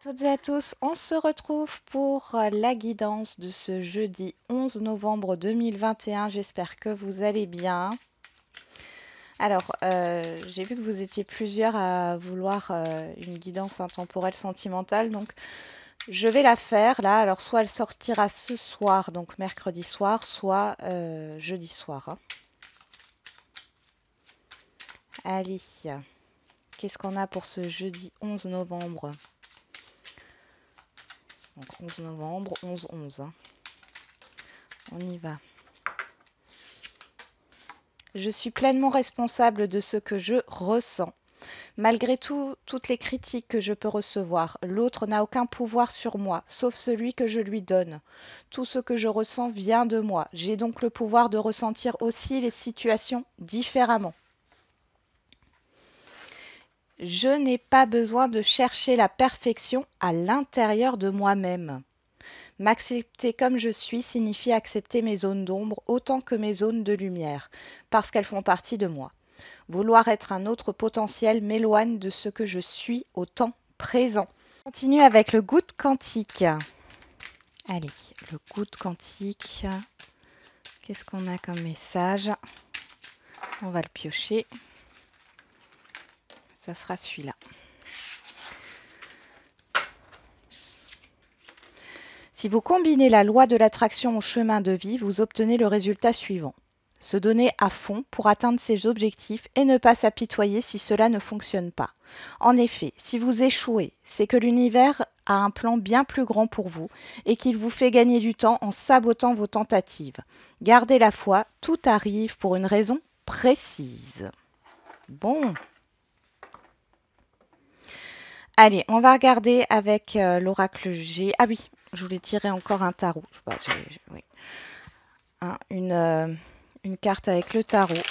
Toutes et à tous, on se retrouve pour la guidance de ce jeudi 11 novembre 2021. J'espère que vous allez bien. Alors, j'ai vu que vous étiez plusieurs à vouloir une guidance intemporelle sentimentale, donc je vais la faire là. Alors, soit elle sortira ce soir, donc mercredi soir, soit jeudi soir, hein. Allez, qu'est-ce qu'on a pour ce jeudi 11 novembre? Donc 11 novembre, 11-11, hein. On y va. Je suis pleinement responsable de ce que je ressens. Malgré tout, toutes les critiques que je peux recevoir, l'autre n'a aucun pouvoir sur moi, sauf celui que je lui donne. Tout ce que je ressens vient de moi. J'ai donc le pouvoir de ressentir aussi les situations différemment. Je n'ai pas besoin de chercher la perfection à l'intérieur de moi-même. M'accepter comme je suis signifie accepter mes zones d'ombre autant que mes zones de lumière, parce qu'elles font partie de moi. Vouloir être un autre potentiel m'éloigne de ce que je suis au temps présent. On continue avec le goutte quantique. Allez, le goutte quantique. Qu'est-ce qu'on a comme message? On va le piocher. Ça sera celui-là. Si vous combinez la loi de l'attraction au chemin de vie, vous obtenez le résultat suivant. Se donner à fond pour atteindre ses objectifs et ne pas s'apitoyer si cela ne fonctionne pas. En effet, si vous échouez, c'est que l'univers a un plan bien plus grand pour vous et qu'il vous fait gagner du temps en sabotant vos tentatives. Gardez la foi, tout arrive pour une raison précise. Bon. Allez, on va regarder avec l'oracle G. Ah oui, je voulais tirer encore un tarot. Oui. Hein, une carte avec le tarot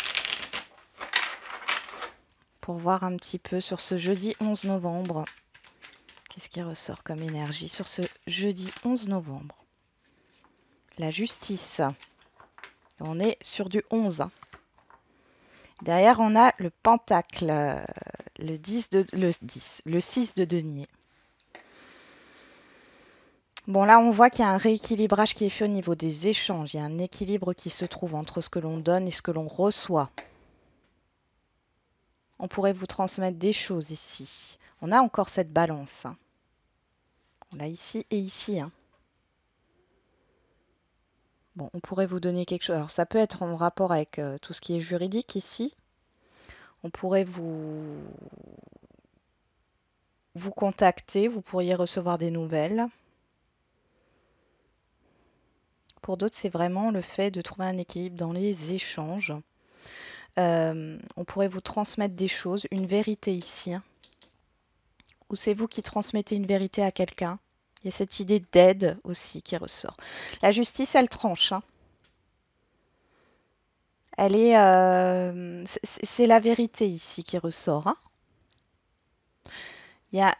pour voir un petit peu sur ce jeudi 11 novembre. Qu'est-ce qui ressort comme énergie sur ce jeudi 11 novembre? La justice. On est sur du 11. Hein. Derrière, on a le pentacle, le 6 de denier. Bon, là, on voit qu'il y a un rééquilibrage qui est fait au niveau des échanges. Il y a un équilibre qui se trouve entre ce que l'on donne et ce que l'on reçoit. On pourrait vous transmettre des choses ici. On a encore cette balance. Hein. On l'a ici et ici. Hein. Bon, on pourrait vous donner quelque chose. Alors, ça peut être en rapport avec tout ce qui est juridique ici. On pourrait vous contacter. Vous pourriez recevoir des nouvelles. Pour d'autres, c'est vraiment le fait de trouver un équilibre dans les échanges. On pourrait vous transmettre des choses, une vérité ici. Hein. Ou c'est vous qui transmettez une vérité à quelqu'un. Il y a cette idée d'aide aussi qui ressort. La justice, elle tranche. Hein. Elle est, c'est la vérité ici qui ressort. Hein. Il y a,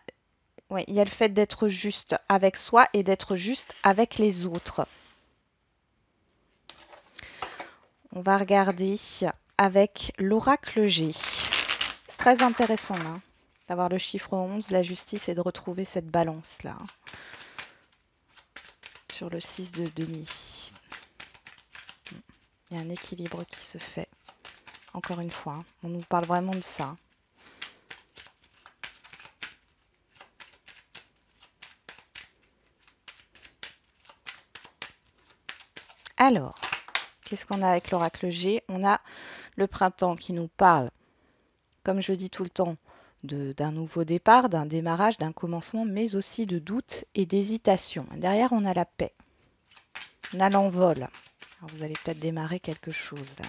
ouais, il y a le fait d'être juste avec soi et d'être juste avec les autres. On va regarder avec l'oracle G. C'est très intéressant hein, d'avoir le chiffre 11, la justice, et de retrouver cette balance-là. Hein, sur le 6 de denier. Il y a un équilibre qui se fait. Encore une fois, hein, on nous parle vraiment de ça. Alors, qu'est-ce qu'on a avec l'oracle G? On a le printemps qui nous parle, comme je dis tout le temps, d'un nouveau départ, d'un démarrage, d'un commencement, mais aussi de doute et d'hésitation. Derrière, on a la paix. On a l'envol. Alors, vous allez peut-être démarrer quelque chose là.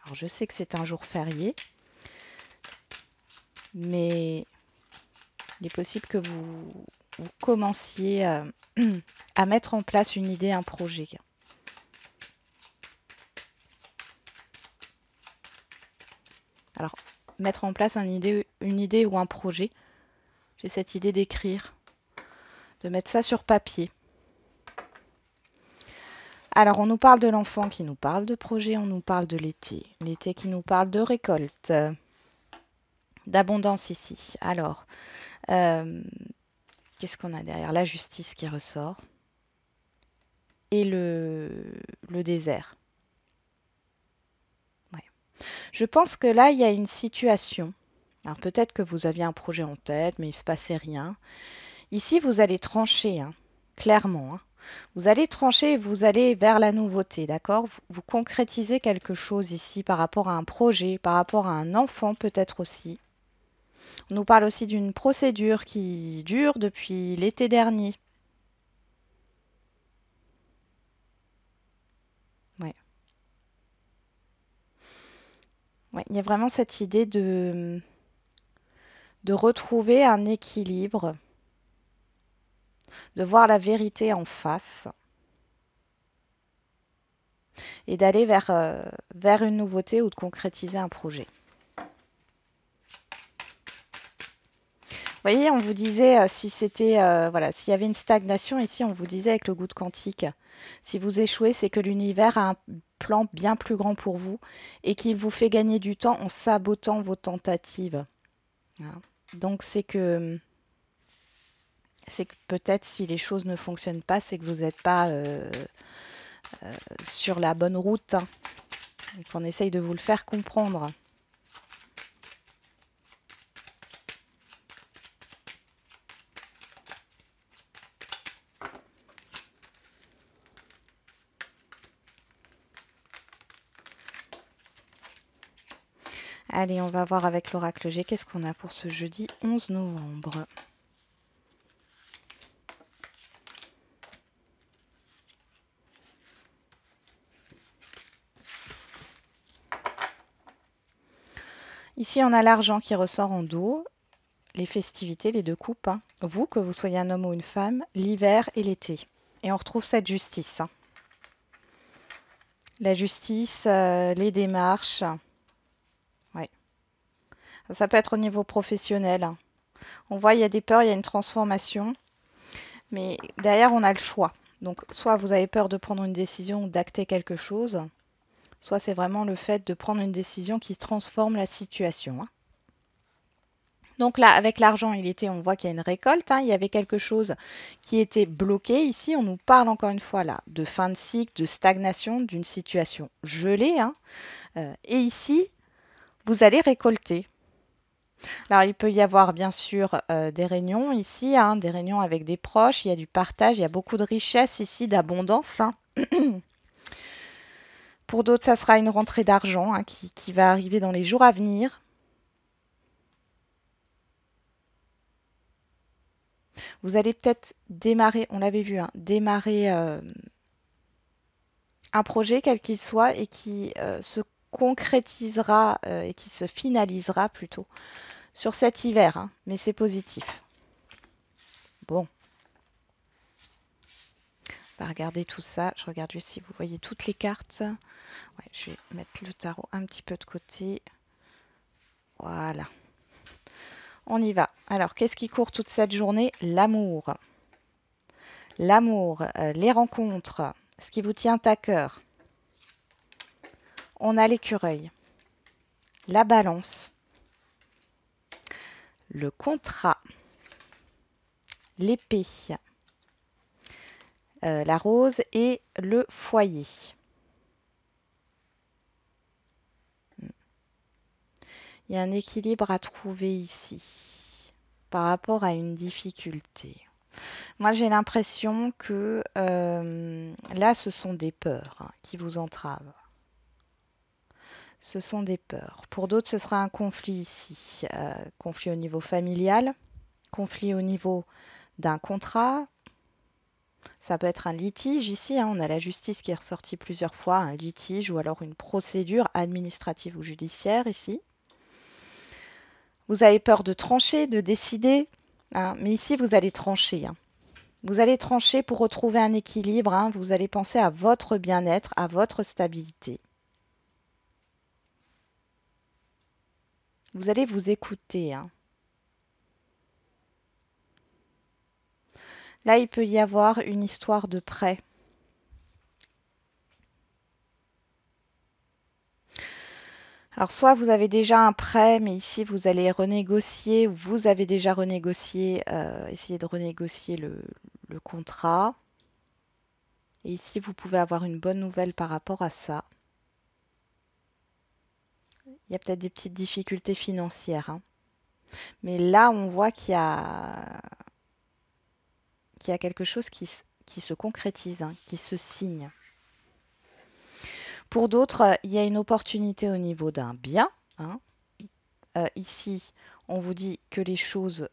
Alors, je sais que c'est un jour férié, mais il est possible que vous commenciez à mettre en place une idée, un projet. Alors, mettre en place une idée ou un projet. J'ai cette idée d'écrire, de mettre ça sur papier. Alors, on nous parle de l'enfant qui nous parle de projet, on nous parle de l'été. L'été qui nous parle de récolte, d'abondance ici. Alors, Qu'est-ce qu'on a derrière? La justice qui ressort. Et le désert. Ouais. Je pense que là, il y a une situation. Alors peut-être que vous aviez un projet en tête, mais il ne se passait rien. Ici, vous allez trancher, hein, clairement. Hein. Vous allez trancher et vous allez vers la nouveauté, d'accord? Vous concrétisez quelque chose ici par rapport à un projet, par rapport à un enfant peut-être aussi. On nous parle aussi d'une procédure qui dure depuis l'été dernier. Ouais. Ouais, il y a vraiment cette idée de retrouver un équilibre, de voir la vérité en face et d'aller vers une nouveauté ou de concrétiser un projet. Vous voyez, on vous disait si c'était voilà, s'il y avait une stagnation ici, on vous disait avec le goutte quantique, si vous échouez, c'est que l'univers a un plan bien plus grand pour vous et qu'il vous fait gagner du temps en sabotant vos tentatives. Hein. Donc c'est que peut-être si les choses ne fonctionnent pas, c'est que vous n'êtes pas sur la bonne route. Hein. Donc on essaye de vous le faire comprendre. Allez, on va voir avec l'oracle G. Qu'est-ce qu'on a pour ce jeudi 11 novembre? Ici, on a l'argent qui ressort en dos, les festivités, les deux coupes. Hein. Vous, que vous soyez un homme ou une femme, l'hiver et l'été. Et on retrouve cette justice. Hein. La justice, les démarches. Ouais. Ça peut être au niveau professionnel. Hein. On voit, il y a des peurs, il y a une transformation. Mais derrière, on a le choix. Donc, soit vous avez peur de prendre une décision ou d'acter quelque chose, soit c'est vraiment le fait de prendre une décision qui transforme la situation. Hein. Donc là, avec l'argent, on voit qu'il y a une récolte. Hein, il y avait quelque chose qui était bloqué. Ici, on nous parle encore une fois là de fin de cycle, de stagnation, d'une situation gelée. Hein. Et ici, vous allez récolter. Alors, il peut y avoir bien sûr des réunions ici, hein, des réunions avec des proches. Il y a du partage, il y a beaucoup de richesse ici, d'abondance. Hein. Pour d'autres, ça sera une rentrée d'argent hein, qui va arriver dans les jours à venir. Vous allez peut-être démarrer, on l'avait vu, hein, démarrer un projet quel qu'il soit et qui se concrétisera et qui se finalisera plutôt sur cet hiver. Hein, mais c'est positif. Bon, on va regarder tout ça. Je regarde juste si vous voyez toutes les cartes. Ouais, je vais mettre le tarot un petit peu de côté. Voilà. On y va. Alors, qu'est-ce qui court toute cette journée? L'amour. L'amour, les rencontres, ce qui vous tient à cœur. On a l'écureuil, la balance, le contrat, l'épée, la rose et le foyer. Il y a un équilibre à trouver ici par rapport à une difficulté. Moi, j'ai l'impression que là, ce sont des peurs hein, qui vous entravent. Ce sont des peurs. Pour d'autres, ce sera un conflit ici. Conflit au niveau familial, conflit au niveau d'un contrat. Ça peut être un litige ici. Hein, on a la justice qui est ressortie plusieurs fois, un litige ou alors une procédure administrative ou judiciaire ici. Vous avez peur de trancher, de décider. Hein, mais ici, vous allez trancher. Hein. Vous allez trancher pour retrouver un équilibre. Hein, vous allez penser à votre bien-être, à votre stabilité. Vous allez vous écouter. Hein. Là, il peut y avoir une histoire de prêt. Alors, soit vous avez déjà un prêt, mais ici vous allez renégocier, ou vous avez déjà renégocié, essayer de renégocier le contrat. Et ici, vous pouvez avoir une bonne nouvelle par rapport à ça. Il y a peut-être des petites difficultés financières, hein. Mais là, on voit qu'il y a quelque chose qui se concrétise, hein, qui se signe. Pour d'autres, il y a une opportunité au niveau d'un bien, hein. Ici, on vous dit que les choses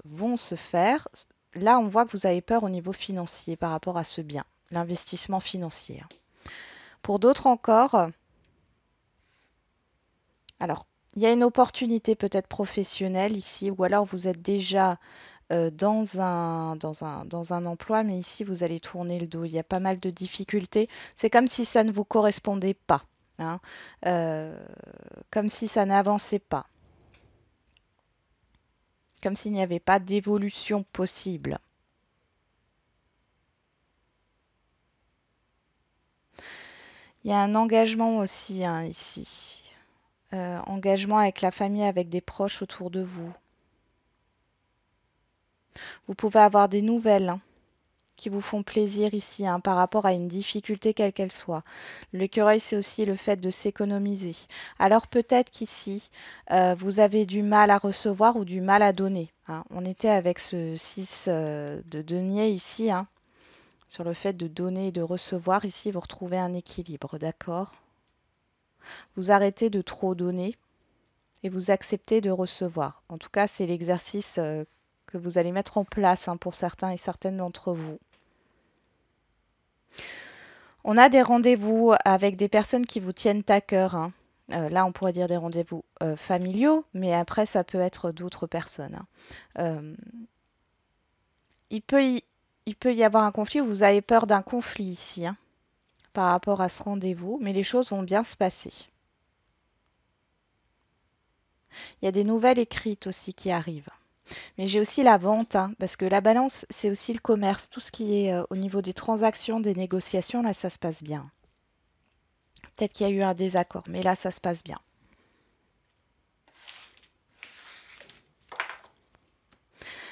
vont se faire. Là, on voit que vous avez peur au niveau financier par rapport à ce bien, l'investissement financier, hein. Pour d'autres encore, alors, il y a une opportunité peut-être professionnelle ici, ou alors vous êtes déjà dans un emploi, mais ici, vous allez tourner le dos. Il y a pas mal de difficultés. C'est comme si ça ne vous correspondait pas, hein. Euh, Comme si ça n'avançait pas, comme s'il n'y avait pas d'évolution possible. Il y a un engagement aussi, hein, ici. Engagement avec la famille, avec des proches autour de vous. Vous pouvez avoir des nouvelles, hein, qui vous font plaisir ici, hein, par rapport à une difficulté quelle qu'elle soit. L'écureuil, c'est aussi le fait de s'économiser. Alors peut-être qu'ici, vous avez du mal à recevoir ou du mal à donner, hein. On était avec ce 6 de denier ici, hein, sur le fait de donner et de recevoir. Ici, vous retrouvez un équilibre, d'accord? Vous arrêtez de trop donner et vous acceptez de recevoir. En tout cas, c'est l'exercice que vous allez mettre en place, hein, pour certains et certaines d'entre vous. On a des rendez-vous avec des personnes qui vous tiennent à cœur, hein. Là, on pourrait dire des rendez-vous familiaux, mais après, ça peut être d'autres personnes, hein. Euh, il peut y, il peut y avoir un conflit, ou vous avez peur d'un conflit ici, hein, par rapport à ce rendez-vous, mais les choses vont bien se passer. Il y a des nouvelles écrites aussi qui arrivent. Mais j'ai aussi la vente, hein, parce que la balance, c'est aussi le commerce. Tout ce qui est au niveau des transactions, des négociations, là, ça se passe bien. Peut-être qu'il y a eu un désaccord, mais là, ça se passe bien.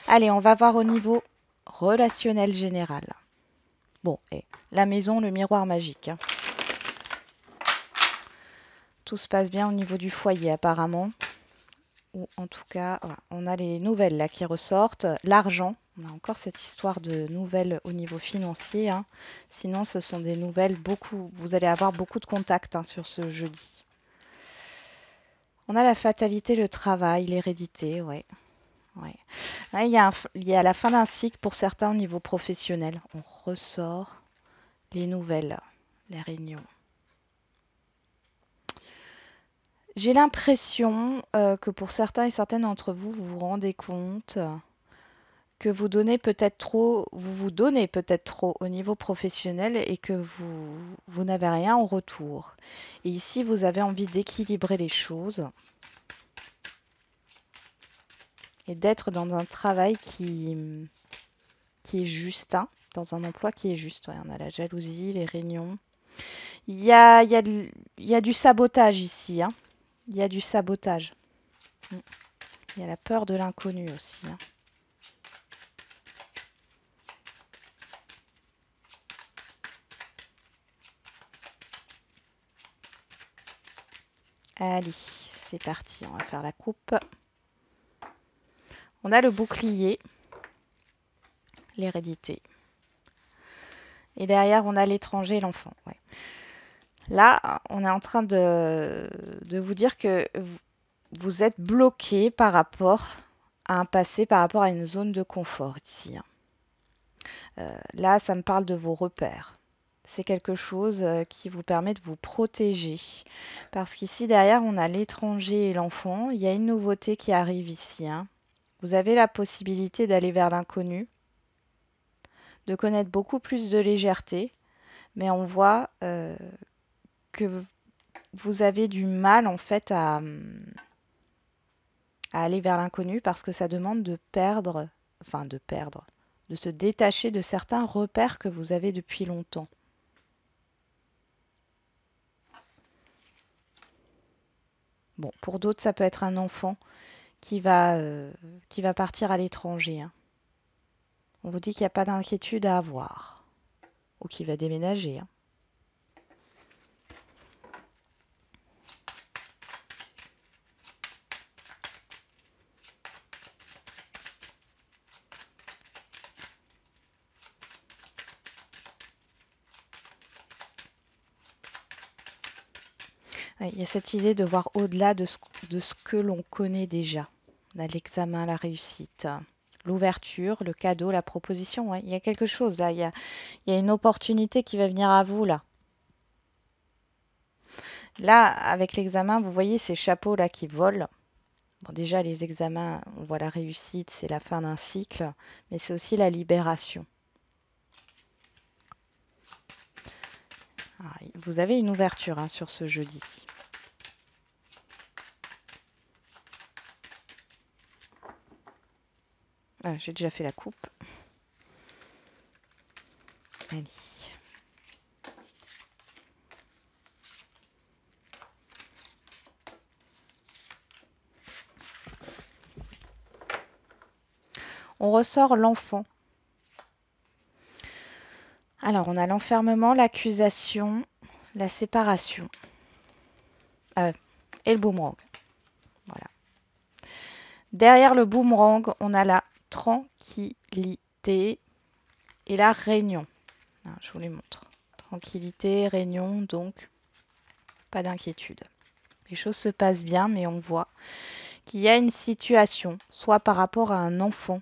Allez, on va voir au niveau relationnel général. Bon, et la maison, le miroir magique, hein. Tout se passe bien au niveau du foyer, apparemment. Ou en tout cas, voilà, on a les nouvelles là qui ressortent. L'argent, on a encore cette histoire de nouvelles au niveau financier, hein. Sinon, ce sont des nouvelles beaucoup. Vous allez avoir beaucoup de contacts, hein, sur ce jeudi. On a la fatalité, le travail, l'hérédité, ouais. Ouais. Ouais, il y a la fin d'un cycle pour certains au niveau professionnel. On ressort les nouvelles, les réunions. J'ai l'impression que pour certains et certaines d'entre vous, vous vous rendez compte que vous vous donnez peut-être trop au niveau professionnel et que vous n'avez rien en retour. Et ici, vous avez envie d'équilibrer les choses et d'être dans un travail qui est juste, hein, dans un emploi qui est juste. Ouais, on a la jalousie, les réunions. Il y a du sabotage ici, hein. Il y a du sabotage. Mm. Il y a la peur de l'inconnu aussi, hein. Allez, c'est parti, on va faire la coupe. On a le bouclier, l'hérédité. Et derrière, on a l'étranger et l'enfant. Ouais. Là, on est en train de vous dire que vous êtes bloqué par rapport à un passé, par rapport à une zone de confort ici, hein. Là, ça me parle de vos repères. C'est quelque chose qui vous permet de vous protéger. Parce qu'ici, derrière, on a l'étranger et l'enfant. Il y a une nouveauté qui arrive ici, hein. Vous avez la possibilité d'aller vers l'inconnu, de connaître beaucoup plus de légèreté, mais on voit que vous avez du mal en fait à aller vers l'inconnu parce que ça demande de perdre, de se détacher de certains repères que vous avez depuis longtemps. Bon, pour d'autres, ça peut être un enfant qui va partir à l'étranger, hein. On vous dit qu'il n'y a pas d'inquiétude à avoir. Ou qui va déménager, hein. Ouais, il y a cette idée de voir au-delà de ce que l'on connaît déjà. On a l'examen, la réussite, l'ouverture, le cadeau, la proposition. Ouais, il y a quelque chose là. Il y a une opportunité qui va venir à vous là. Là, avec l'examen, vous voyez ces chapeaux là qui volent. Bon, déjà, les examens, on voit la réussite, c'est la fin d'un cycle, mais c'est aussi la libération. Ah, vous avez une ouverture, hein, sur ce jeudi. Ah, j'ai déjà fait la coupe. Allez. On ressort l'enfant. Alors, on a l'enfermement, l'accusation, la séparation. Et le boomerang. Voilà. Derrière le boomerang, on a la tranquillité et la réunion. Ah, je vous les montre. Tranquillité, réunion, donc pas d'inquiétude. Les choses se passent bien, mais on voit qu'il y a une situation, soit par rapport à un enfant,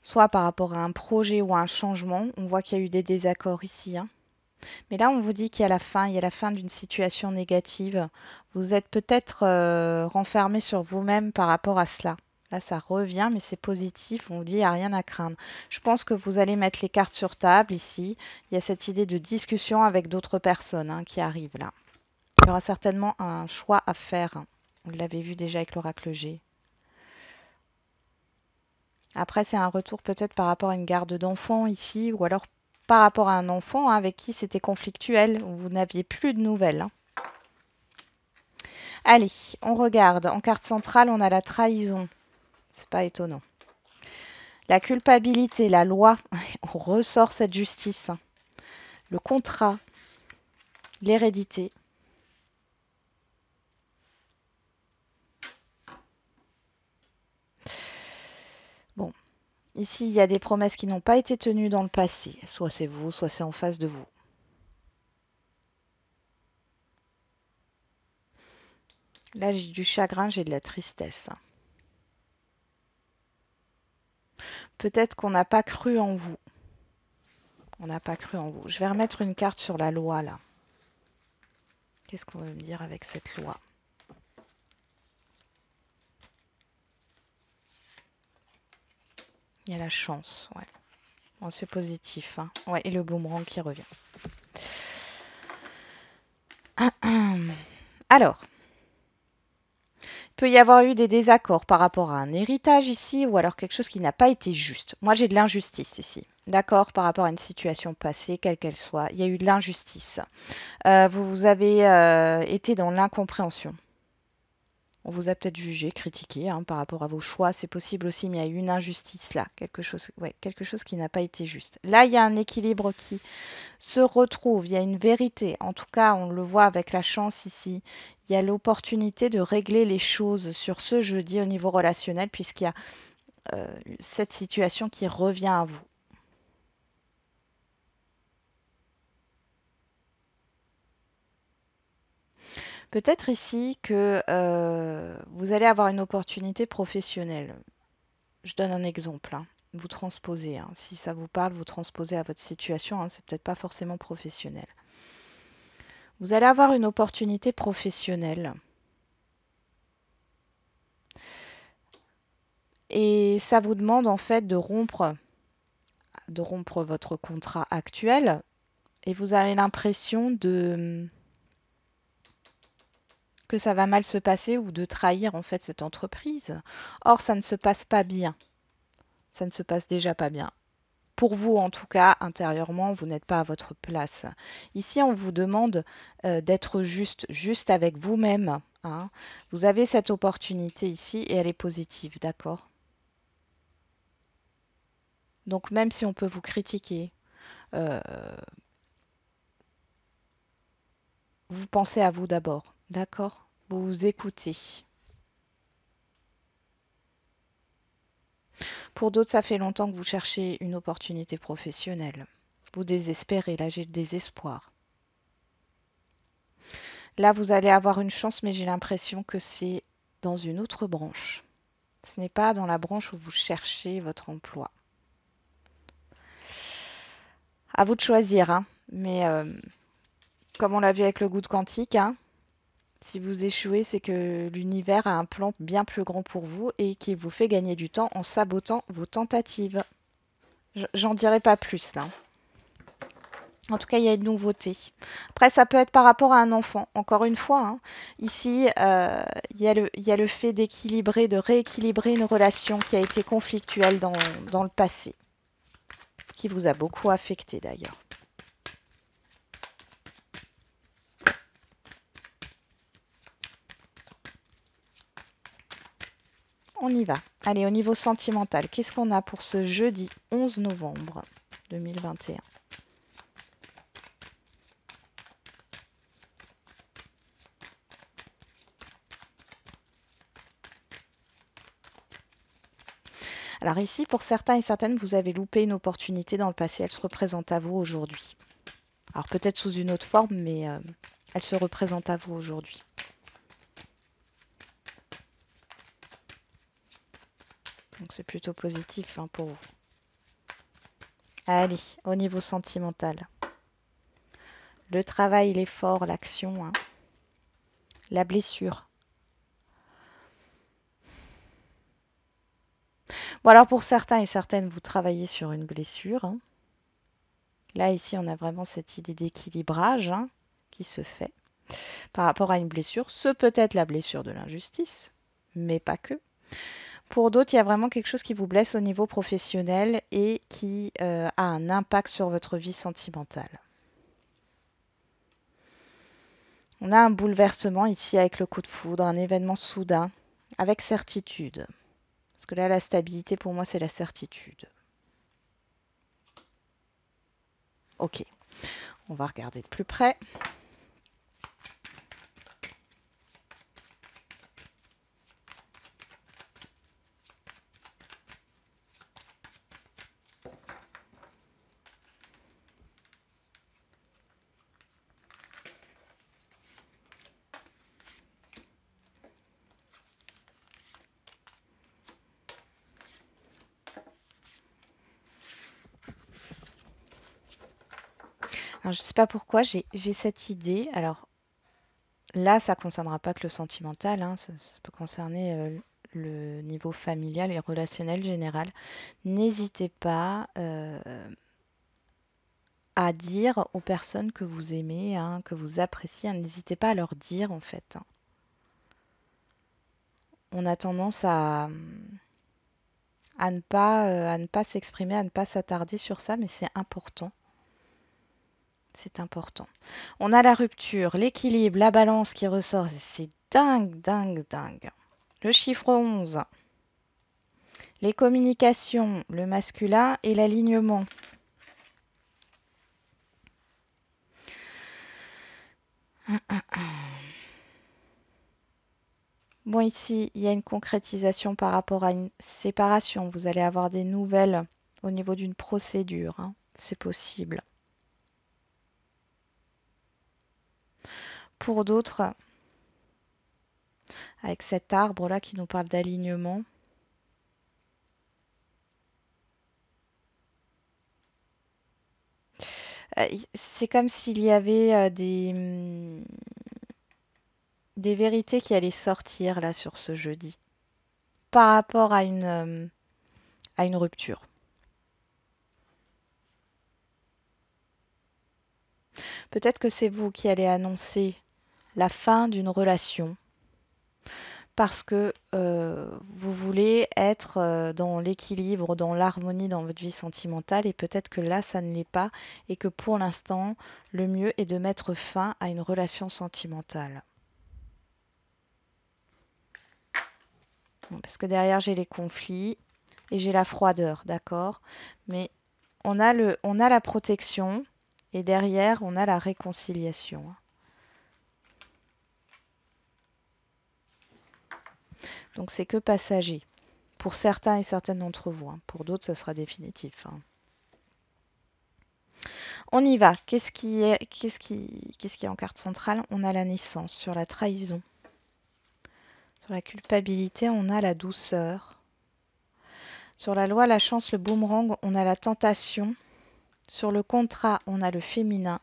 soit par rapport à un projet ou à un changement. On voit qu'il y a eu des désaccords ici, hein. Mais là, on vous dit qu'il y a il y a la fin d'une situation négative. Vous êtes peut-être renfermé sur vous-même par rapport à cela. Là, ça revient, mais c'est positif. On vous dit, il n'y a rien à craindre. Je pense que vous allez mettre les cartes sur table ici. Il y a cette idée de discussion avec d'autres personnes, hein, qui arrivent là. Il y aura certainement un choix à faire, hein. On l'avait vu déjà avec l'oracle G. Après, c'est un retour peut-être par rapport à une garde d'enfant ici, ou alors par rapport à un enfant, hein, avec qui c'était conflictuel, où vous n'aviez plus de nouvelles, hein. Allez, on regarde. En carte centrale, on a la trahison. C'est pas étonnant. La culpabilité, la loi, on ressort cette justice, hein. Le contrat, l'hérédité. Bon, ici, il y a des promesses qui n'ont pas été tenues dans le passé. Soit c'est vous, soit c'est en face de vous. Là, j'ai du chagrin, j'ai de la tristesse. Peut-être qu'on n'a pas cru en vous. On n'a pas cru en vous. Je vais remettre une carte sur la loi, là. Qu'est-ce qu'on veut me dire avec cette loi? Il y a la chance, ouais. Bon, c'est positif, hein. Ouais, et le boomerang qui revient. Alors, il peut y avoir eu des désaccords par rapport à un héritage ici, ou alors quelque chose qui n'a pas été juste. Moi, j'ai de l'injustice ici. D'accord, par rapport à une situation passée, quelle qu'elle soit. Il y a eu de l'injustice. Vous avez été dans l'incompréhension. On vous a peut-être jugé, critiqué, hein, par rapport à vos choix. C'est possible aussi, mais il y a eu une injustice là. Quelque chose qui n'a pas été juste. Là, il y a un équilibre qui se retrouve. Il y a une vérité. En tout cas, on le voit avec la chance ici. Il y a l'opportunité de régler les choses sur ce jeudi au niveau relationnel, puisqu'il y a cette situation qui revient à vous. Peut-être ici que vous allez avoir une opportunité professionnelle. Je donne un exemple, hein. Vous transposez, hein. Si ça vous parle, vous transposez à votre situation, hein. C'est peut-être pas forcément professionnel. Vous allez avoir une opportunité professionnelle. Et ça vous demande en fait de rompre votre contrat actuel. Et vous avez l'impression que ça va mal se passer ou de trahir en fait cette entreprise. Or, ça ne se passe pas bien. Ça ne se passe déjà pas bien. pour vous en tout cas, intérieurement, vous n'êtes pas à votre place. Ici, on vous demande d'être juste avec vous-même, hein. Vous avez cette opportunité ici et elle est positive, d'accord? Donc même si on peut vous critiquer, euh, vous pensez à vous d'abord, d'accord? Vous vous écoutez. Pour d'autres, ça fait longtemps que vous cherchez une opportunité professionnelle. Vous désespérez, là j'ai le désespoir. Là, vous allez avoir une chance, mais j'ai l'impression que c'est dans une autre branche. Ce n'est pas dans la branche où vous cherchez votre emploi. À vous de choisir, hein. Mais comme on l'a vu avec le goût de quantique, hein, si vous échouez, c'est que l'univers a un plan bien plus grand pour vous et qu'il vous fait gagner du temps en sabotant vos tentatives. J'en dirai pas plus là. En tout cas, il y a une nouveauté. Après, ça peut être par rapport à un enfant. Encore une fois, hein, ici, il y a le fait d'équilibrer, de rééquilibrer une relation qui a été conflictuelle dans le passé, qui vous a beaucoup affecté d'ailleurs. On y va. Allez, au niveau sentimental, qu'est-ce qu'on a pour ce jeudi 11 novembre 2021? Alors ici, pour certains et certaines, vous avez loupé une opportunité dans le passé. Elle se représente à vous aujourd'hui. Alors peut-être sous une autre forme, mais elle se représente à vous aujourd'hui. Donc c'est plutôt positif, hein, pour vous. Allez, au niveau sentimental. Le travail, l'effort, l'action, hein. La blessure. Bon alors pour certains et certaines, vous travaillez sur une blessure, hein. Là ici, on a vraiment cette idée d'équilibrage, hein, qui se fait par rapport à une blessure. Ce peut être la blessure de l'injustice, mais pas que. Pour d'autres, il y a vraiment quelque chose qui vous blesse au niveau professionnel et qui a un impact sur votre vie sentimentale. On a un bouleversement ici avec le coup de foudre, un événement soudain, avec certitude. Parce que là, la stabilité, pour moi, c'est la certitude. Ok, on va regarder de plus près. Alors, je ne sais pas pourquoi, j'ai cette idée. Alors, là, ça ne concernera pas que le sentimental, hein, ça peut concerner le niveau familial et relationnel général. N'hésitez pas à dire aux personnes que vous aimez, hein, que vous appréciez, hein, n'hésitez pas à leur dire en fait, hein. On a tendance à ne pas s'exprimer, à ne pas s'attarder sur ça, mais c'est important. C'est important. On a la rupture, l'équilibre, la balance qui ressort. C'est dingue, dingue, dingue. Le chiffre 11. Les communications, le masculin et l'alignement. Bon, ici, il y a une concrétisation par rapport à une séparation. Vous allez avoir des nouvelles au niveau d'une procédure, hein. C'est possible. Pour d'autres, avec cet arbre-là qui nous parle d'alignement, c'est comme s'il y avait des vérités qui allaient sortir là sur ce jeudi par rapport à une rupture. Peut-être que c'est vous qui allez annoncer la fin d'une relation. parce que vous voulez être dans l'équilibre, dans l'harmonie dans votre vie sentimentale et peut-être que là, ça ne l'est pas et que pour l'instant, le mieux est de mettre fin à une relation sentimentale. Parce que derrière, j'ai les conflits et j'ai la froideur, d'accord? Mais on a la protection et derrière, on a la réconciliation. Donc c'est que passager. Pour certains et certaines d'entre vous. Pour d'autres, ça sera définitif. On y va. Qu'est-ce qui est en carte centrale? On a la naissance sur la trahison. Sur la culpabilité, on a la douceur. Sur la loi, la chance, le boomerang, on a la tentation. Sur le contrat, on a le féminin.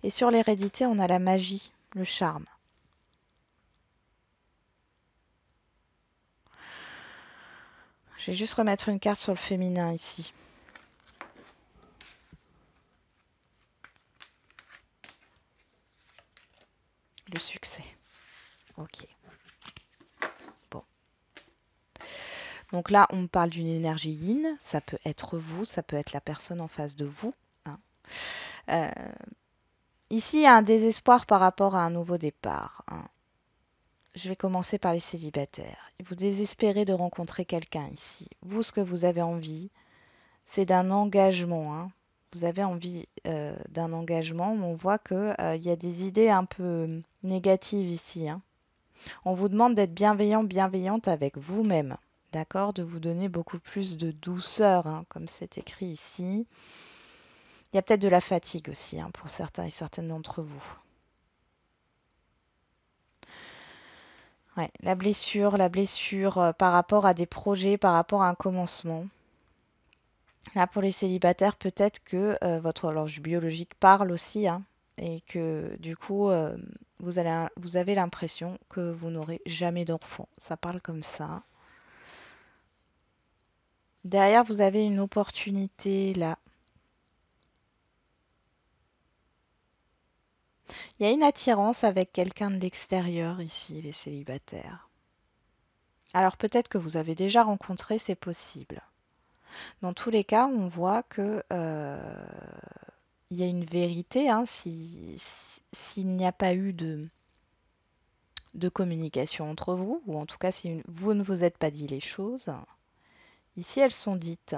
Et sur l'hérédité, on a la magie, le charme. Je vais juste remettre une carte sur le féminin ici. Le succès. Ok. Bon. Donc là, on parle d'une énergie yin. Ça peut être vous, ça peut être la personne en face de vous. Ici, il y a un désespoir par rapport à un nouveau départ. Je vais commencer par les célibataires. Vous désespérez de rencontrer quelqu'un ici. Vous, ce que vous avez envie, c'est d'un engagement. Vous avez envie d'un engagement, mais on voit qu'il y a des idées un peu négatives ici. On vous demande d'être bienveillant, bienveillante avec vous-même. D'accord? De vous donner beaucoup plus de douceur, comme c'est écrit ici. Il y a peut-être de la fatigue aussi pour certains et certaines d'entre vous. Ouais, la blessure par rapport à des projets, par rapport à un commencement. Là, pour les célibataires, peut-être que votre horloge biologique parle aussi, et que du coup, vous avez l'impression que vous n'aurez jamais d'enfant. Ça parle comme ça. Derrière, vous avez une opportunité là. Il y a une attirance avec quelqu'un de l'extérieur ici, les célibataires. Alors peut-être que vous avez déjà rencontré, c'est possible. Dans tous les cas, on voit que il y a une vérité, s'il n'y a pas eu de communication entre vous, ou en tout cas si vous ne vous êtes pas dit les choses. Ici, elles sont dites.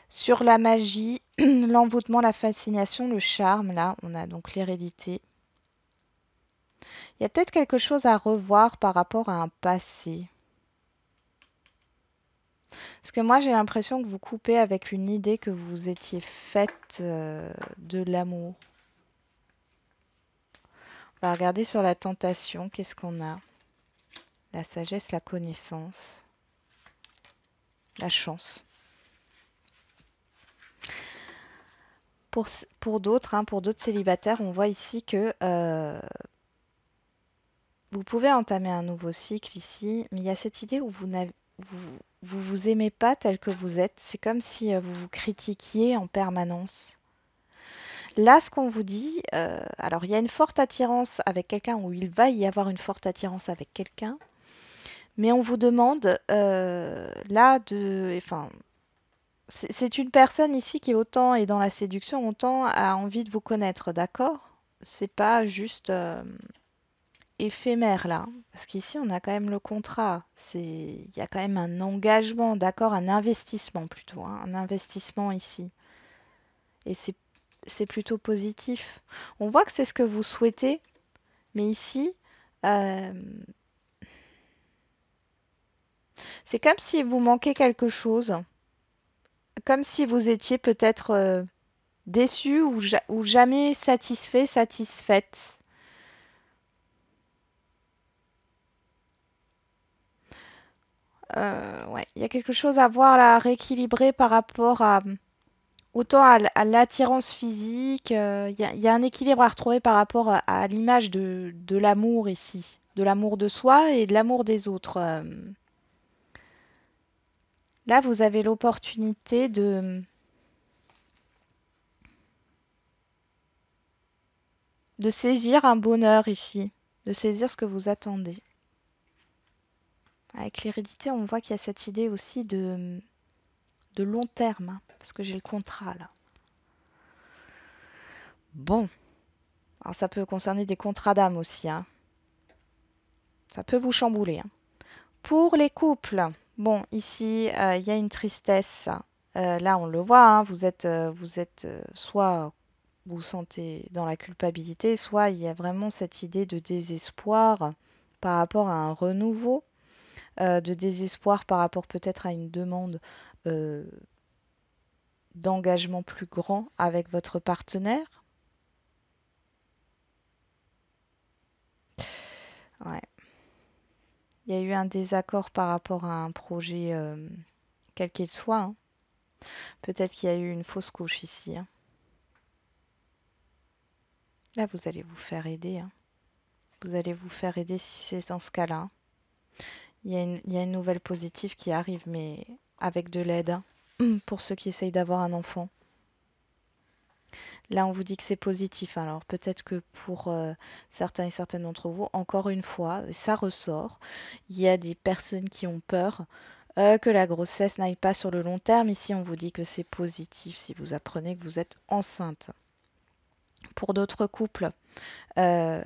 Sur la magie, l'envoûtement, la fascination, le charme, là, on a donc l'hérédité. Il y a peut-être quelque chose à revoir par rapport à un passé. Parce que moi, j'ai l'impression que vous coupez avec une idée que vous étiez faite de l'amour. On va regarder sur la tentation, qu'est-ce qu'on a? La sagesse, la connaissance, la chance. Pour d'autres célibataires, on voit ici que vous pouvez entamer un nouveau cycle ici, mais il y a cette idée où vous aimez pas tel que vous êtes. C'est comme si vous vous critiquiez en permanence. Là, ce qu'on vous dit, alors il y a une forte attirance avec quelqu'un, ou il va y avoir une forte attirance avec quelqu'un, mais on vous demande enfin, c'est une personne ici qui autant est dans la séduction, autant a envie de vous connaître, d'accord? C'est pas juste éphémère là, parce qu'ici on a quand même le contrat. Il y a quand même un engagement, d'accord? Un investissement plutôt, un investissement ici. Et c'est plutôt positif. On voit que c'est ce que vous souhaitez, mais ici, euh, c'est comme si vous manquez quelque chose, comme si vous étiez peut-être déçu ou jamais satisfait, satisfaite. Ouais, il y a quelque chose à voir là, à rééquilibrer par rapport à autant à l'attirance physique. Il y a un équilibre à retrouver par rapport à l'image de l'amour ici, de l'amour de soi et de l'amour des autres. Là, vous avez l'opportunité de saisir un bonheur ici, de saisir ce que vous attendez. Avec l'hérédité, on voit qu'il y a cette idée aussi de long terme, hein, parce que j'ai le contrat là. Bon, alors ça peut concerner des contrats d'âme aussi, hein. Ça peut vous chambouler, hein. Pour les couples, bon, ici, il y a une tristesse. Là, on le voit, hein, vous êtes soit vous vous sentez dans la culpabilité, soit il y a vraiment cette idée de désespoir par rapport à un renouveau, de désespoir par rapport peut-être à une demande euh, d'engagement plus grand avec votre partenaire. Ouais. Il y a eu un désaccord par rapport à un projet, quel qu'il soit, hein. Peut-être qu'il y a eu une fausse couche ici, hein. Là, vous allez vous faire aider, hein. Vous allez vous faire aider si c'est dans ce cas-là. Il y a une nouvelle positive qui arrive, mais avec de l'aide, hein, pour ceux qui essayent d'avoir un enfant. Là, on vous dit que c'est positif. Alors peut-être que pour certains et certaines d'entre vous, encore une fois, ça ressort, il y a des personnes qui ont peur que la grossesse n'aille pas sur le long terme. Ici, on vous dit que c'est positif si vous apprenez que vous êtes enceinte. Pour d'autres couples, euh,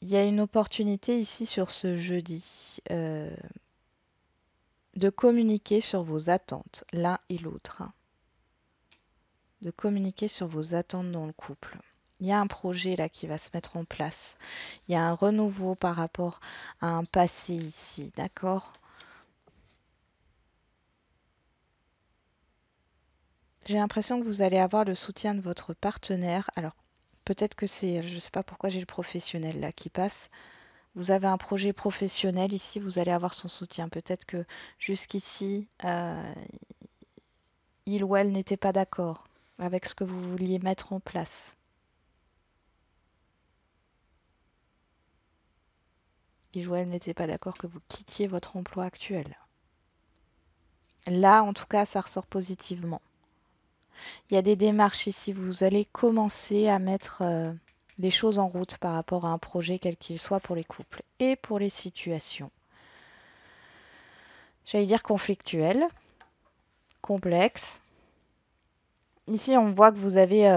il y a une opportunité ici sur ce jeudi de communiquer sur vos attentes, l'un et l'autre, hein. De communiquer sur vos attentes dans le couple. Il y a un projet là qui va se mettre en place. Il y a un renouveau par rapport à un passé ici, d'accord? J'ai l'impression que vous allez avoir le soutien de votre partenaire. Alors, peut-être que c'est, je ne sais pas pourquoi j'ai le professionnel là qui passe. Vous avez un projet professionnel ici, vous allez avoir son soutien. Peut-être que jusqu'ici, il ou elle n'était pas d'accord avec ce que vous vouliez mettre en place. Il ou elle n'était pas d'accord que vous quittiez votre emploi actuel. Là, en tout cas, ça ressort positivement. Il y a des démarches ici. Vous allez commencer à mettre les choses en route par rapport à un projet, quel qu'il soit, pour les couples et pour les situations. J'allais dire conflictuelles, complexes. Ici, on voit que vous avez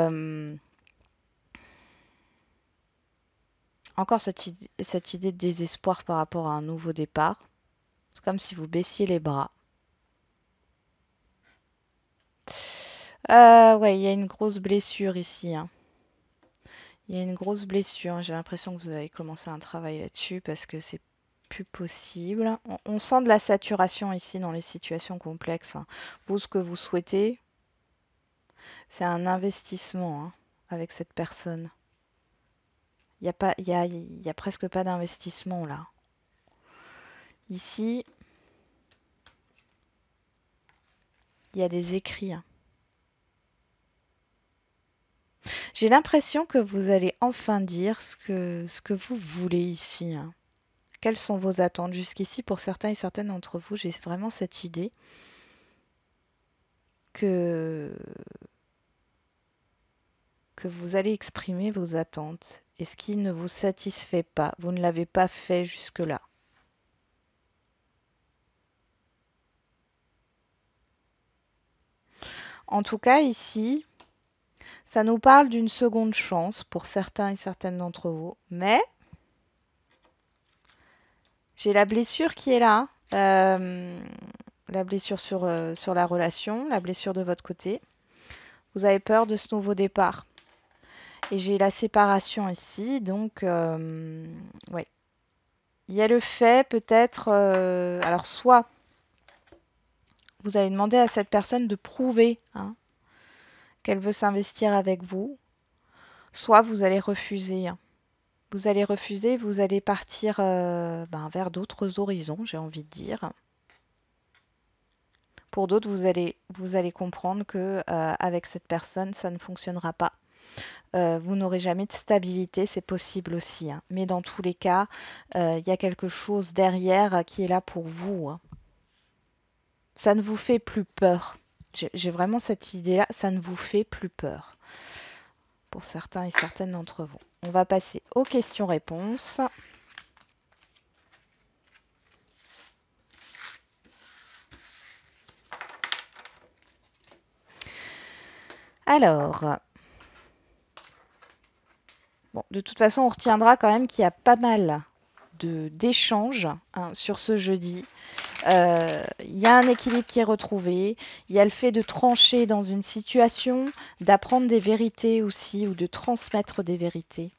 encore cette idée de désespoir par rapport à un nouveau départ. C'est comme si vous baissiez les bras. Ouais, il y a une grosse blessure ici, hein. Il y a une grosse blessure. J'ai l'impression que vous avez commencé un travail là-dessus parce que c'est plus possible. On sent de la saturation ici dans les situations complexes, hein. Vous, ce que vous souhaitez, c'est un investissement, hein, avec cette personne. Il y a pas, il y a presque pas d'investissement là. Ici, il y a des écrits, hein. J'ai l'impression que vous allez enfin dire ce que vous voulez ici, hein. Quelles sont vos attentes jusqu'ici? Pour certains et certaines d'entre vous, j'ai vraiment cette idée que, que vous allez exprimer vos attentes et ce qui ne vous satisfait pas. Vous ne l'avez pas fait jusque-là. En tout cas, ici, ça nous parle d'une seconde chance pour certains et certaines d'entre vous. Mais j'ai la blessure qui est là, hein. La blessure sur la relation, la blessure de votre côté. Vous avez peur de ce nouveau départ. Et j'ai la séparation ici, donc ouais. Il y a le fait peut-être, alors soit vous avez demandé à cette personne de prouver, hein, qu'elle veut s'investir avec vous, soit vous allez refuser, hein. Vous allez refuser, vous allez partir vers d'autres horizons, j'ai envie de dire. Pour d'autres, vous allez comprendre que avec cette personne, ça ne fonctionnera pas. Vous n'aurez jamais de stabilité, c'est possible aussi, hein. Mais dans tous les cas, il y a quelque chose derrière qui est là pour vous, hein. Ça ne vous fait plus peur. J'ai vraiment cette idée-là, ça ne vous fait plus peur. pour certains et certaines d'entre vous. On va passer aux questions-réponses. Alors, bon, de toute façon, on retiendra quand même qu'il y a pas mal d'échanges sur ce jeudi. Il y a un équilibre qui est retrouvé. Il y a le fait de trancher dans une situation, d'apprendre des vérités aussi ou de transmettre des vérités.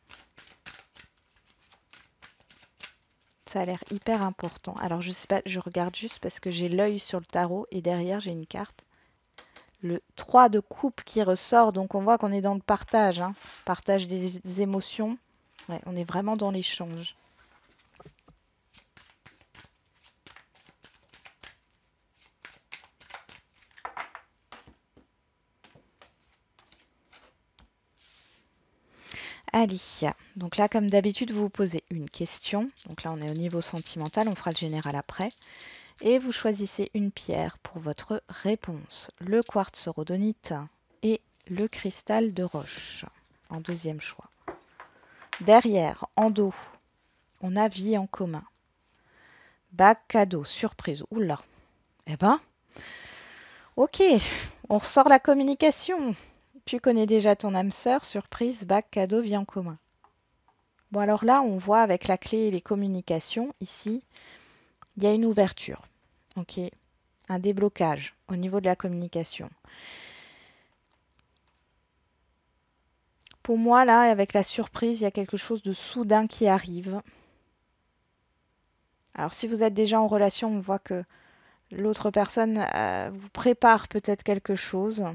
Ça a l'air hyper important. Alors, je sais pas, je regarde juste parce que j'ai l'œil sur le tarot et derrière, j'ai une carte. Le 3 de coupe qui ressort. Donc, on voit qu'on est dans le partage. Partage des émotions. Ouais, on est vraiment dans l'échange. Allez, donc là, comme d'habitude, vous vous posez une question. Donc là, on est au niveau sentimental. On fera le général après. Et vous choisissez une pierre pour votre réponse. Le quartz rhodonite et le cristal de roche en deuxième choix. Derrière, en dos, on a vie en commun. Bac cadeau, surprise. Oula. Eh ben, ok, on ressort la communication. Tu connais déjà ton âme sœur, surprise, bac cadeau, vie en commun. Bon, alors là, on voit avec la clé et les communications, ici, il y a une ouverture. Ok, un déblocage au niveau de la communication. Pour moi, là, avec la surprise, il y a quelque chose de soudain qui arrive. Alors, si vous êtes déjà en relation, on voit que l'autre personne vous prépare peut-être quelque chose.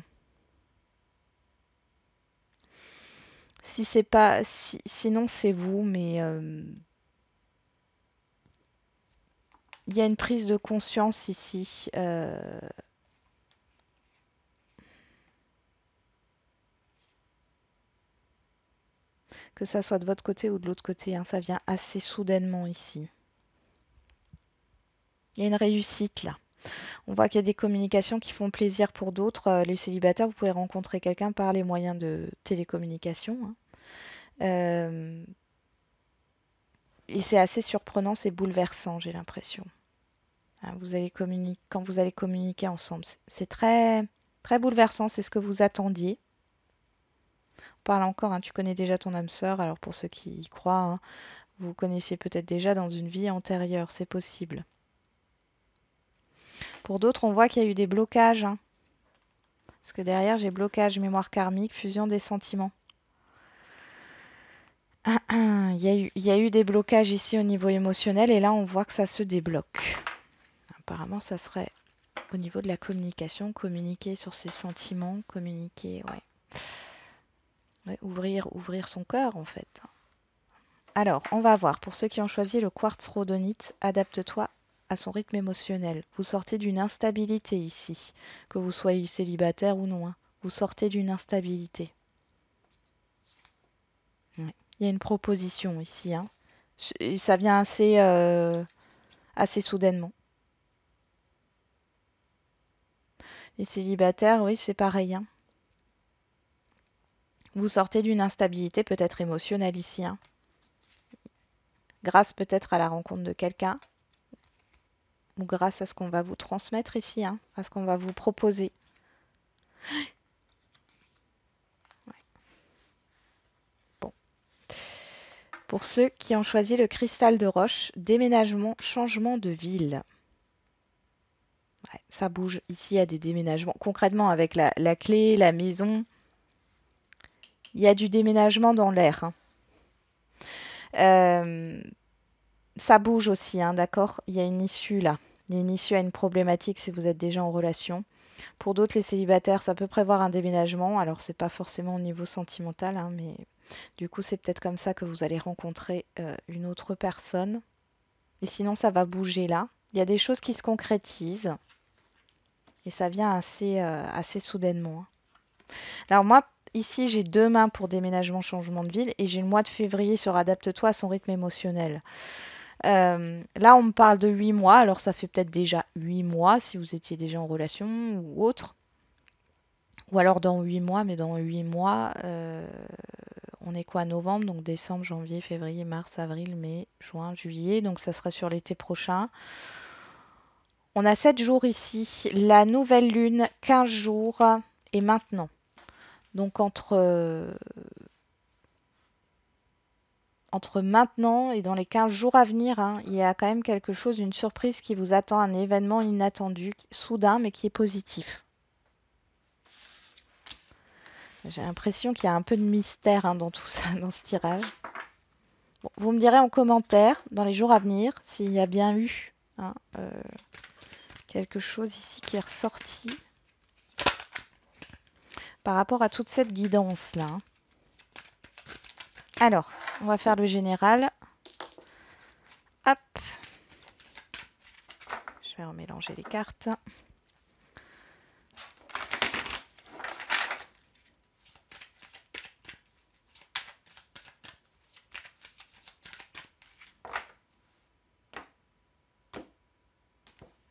Si c'est pas, sinon c'est vous, mais il y a une prise de conscience ici. Que ça soit de votre côté ou de l'autre côté, ça vient assez soudainement ici. Il y a une réussite là. On voit qu'il y a des communications qui font plaisir pour d'autres. Les célibataires, vous pouvez rencontrer quelqu'un par les moyens de télécommunication. Et c'est assez surprenant, c'est bouleversant, j'ai l'impression. Vous allez quand vous allez communiquer ensemble, c'est très, très bouleversant, c'est ce que vous attendiez. On parle encore, tu connais déjà ton âme sœur, alors pour ceux qui y croient, vous connaissiez peut-être déjà dans une vie antérieure, c'est possible. Pour d'autres, on voit qu'il y a eu des blocages. Parce que derrière, j'ai blocage, mémoire karmique, fusion des sentiments. Il y a eu des blocages ici au niveau émotionnel et là, on voit que ça se débloque. Apparemment, ça serait au niveau de la communication, communiquer sur ses sentiments, communiquer, ouais, ouvrir son cœur en fait. Alors, on va voir. Pour ceux qui ont choisi le quartz rhodonite, adapte-toi à son rythme émotionnel. Vous sortez d'une instabilité ici, que vous soyez célibataire ou non. Vous sortez d'une instabilité. Ouais. Il y a une proposition ici. Ça vient assez soudainement. Les célibataires, oui, c'est pareil. Vous sortez d'une instabilité peut-être émotionnelle ici. Grâce peut-être à la rencontre de quelqu'un. Ou grâce à ce qu'on va vous transmettre ici. À ce qu'on va vous proposer. Bon. Pour ceux qui ont choisi le cristal de roche, déménagement, changement de ville. Ouais, ça bouge. Ici, il y a des déménagements. Concrètement, avec la clé, la maison, il y a du déménagement dans l'air. Ça bouge aussi, d'accord? Il y a une issue là. Il y a une issue à une problématique si vous êtes déjà en relation. Pour d'autres, les célibataires, ça peut prévoir un déménagement. Alors, c'est pas forcément au niveau sentimental, mais du coup, c'est peut-être comme ça que vous allez rencontrer une autre personne. Et sinon, ça va bouger là. Il y a des choses qui se concrétisent. Et ça vient assez soudainement. Alors moi, ici, j'ai 2 mains pour déménagement, changement de ville. Et j'ai le mois de février sur adapte-toi à son rythme émotionnel. Là, on me parle de 8 mois. Alors, ça fait peut-être déjà 8 mois si vous étiez déjà en relation ou autre. Ou alors dans 8 mois, mais dans 8 mois, on est quoi, novembre, donc décembre, janvier, février, mars, avril, mai, juin, juillet, donc ça sera sur l'été prochain. On a 7 jours ici, la nouvelle lune, 15 jours, et maintenant. Donc entre maintenant et dans les 15 jours à venir, hein, il y a quand même quelque chose, une surprise qui vous attend, un événement inattendu, soudain, mais qui est positif. J'ai l'impression qu'il y a un peu de mystère hein, dans tout ça, dans ce tirage. Bon, vous me direz en commentaire, dans les jours à venir, s'il y a bien eu hein, quelque chose ici qui est ressorti par rapport à toute cette guidance-là. Hein. Alors, on va faire le général. Hop. Je vais remélanger les cartes.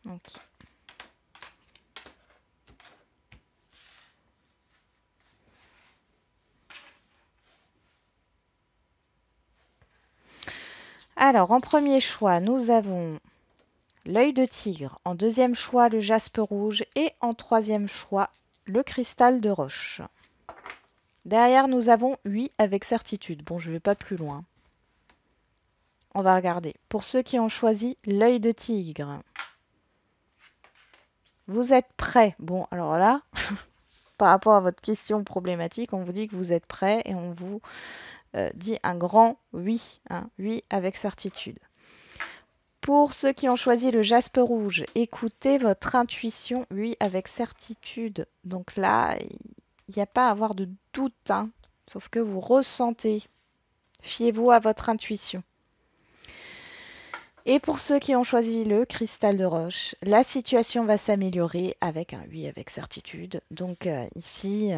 Ok. Alors, en premier choix, nous avons l'œil de tigre. En deuxième choix, le jaspe rouge. Et en troisième choix, le cristal de roche. Derrière, nous avons 8 avec certitude. Bon, je ne vais pas plus loin. On va regarder. Pour ceux qui ont choisi l'œil de tigre, vous êtes prêts. Bon, alors là, par rapport à votre question problématique, on vous dit que vous êtes prêts et on vous dit un grand oui. Hein, oui avec certitude. Pour ceux qui ont choisi le jaspe rouge, écoutez votre intuition, oui, avec certitude. Donc là, il n'y a pas à avoir de doute hein, sur ce que vous ressentez. Fiez-vous à votre intuition. Et pour ceux qui ont choisi le cristal de roche, la situation va s'améliorer avec un oui avec certitude. Donc ici,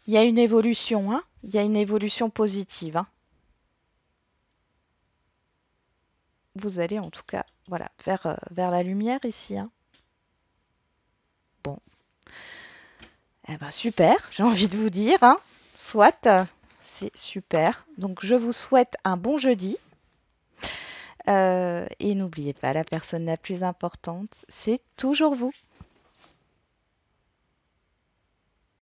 il y a une évolution. Hein, il y a une évolution positive. Hein. Vous allez en tout cas voilà, vers la lumière ici. Hein. Bon. Eh ben super, j'ai envie de vous dire. Hein. Soit, c'est super. Donc je vous souhaite un bon jeudi. Et n'oubliez pas, la personne la plus importante, c'est toujours vous.